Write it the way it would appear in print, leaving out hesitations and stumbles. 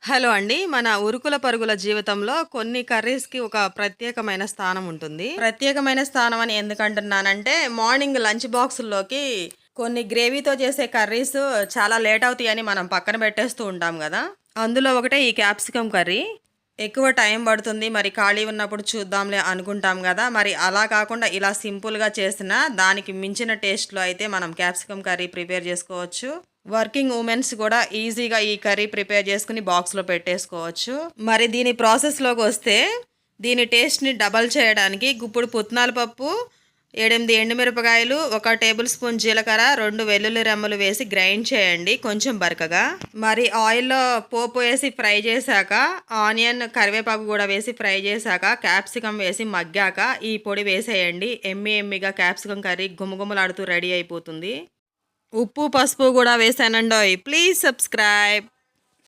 Hello అండి. మన ఉరుకుల పరుగుల జీవితంలో కొన్ని కర్రీస్‌కి ఒక ప్రత్యేకమైన స్థానం ఉంటుంది. ప్రత్యేకమైన స్థానం అని ఎందుకంటున్నానంటే, మార్నింగ్ లంచ్ బాక్సుల్లోకి కొన్ని గ్రేవీతో చేసే కర్రీస్ చాలా లేట్ అవుతాయని మనం పక్కన పెట్టేస్తూ ఉంటాం గదా! అందులో ఒకటే ఈ క్యాప్సికమ్ కర్రీ. ఎక్కువ టైం పడుతుంది. మరి ఖాళీ ఉన్నప్పుడు చూద్దాంలే అనుకుంటాం గదా! మరి అలా కాకుండా ఇలా సింపుల్‌గా చేసిన దానికి మించిన టేస్ట్‌లో అయితే మనం క్యాప్సికమ్ కర్రీ ప్రిపేర్ చేసుకోవచ్చు. వర్కింగ్ ఉమెన్స్ కూడా ఈజీగా ఈ కర్రీ ప్రిపేర్ చేసుకొని బాక్స్‌లో పెట్టేసుకోవచ్చు. మరి దీని ప్రాసెస్‌లోకొస్తే దీని టేస్ట్‌ని డబల్ చేయడానికి గుప్పుడు పుట్నాల పప్పు, 7, 8 ఎండుమిరపకాయలు, 1 టేబుల్ స్పూన్ జీలకర్ర, 2 వెల్లుల్లి రెమ్మలు వేసి గ్రైండ్ చేయండి కొంచెం బరకగా. మరి ఆయిల్‌లో పోపు వేసి ఫ్రై చేశాక, ఆనియన్, కరివేపాకు కూడా వేసి ఫ్రై చేశాక, క్యాప్సికమ్ వేసి మగ్గాక ఈ పొడి వేసేయండి. యమ్మీగా క్యాప్సికమ్ కర్రీ గుమగుమలాడుతూ రెడీ అయిపోతుంది. ఉప్పు, పసుపు గూడా వేశానండోయ్! Please subscribe.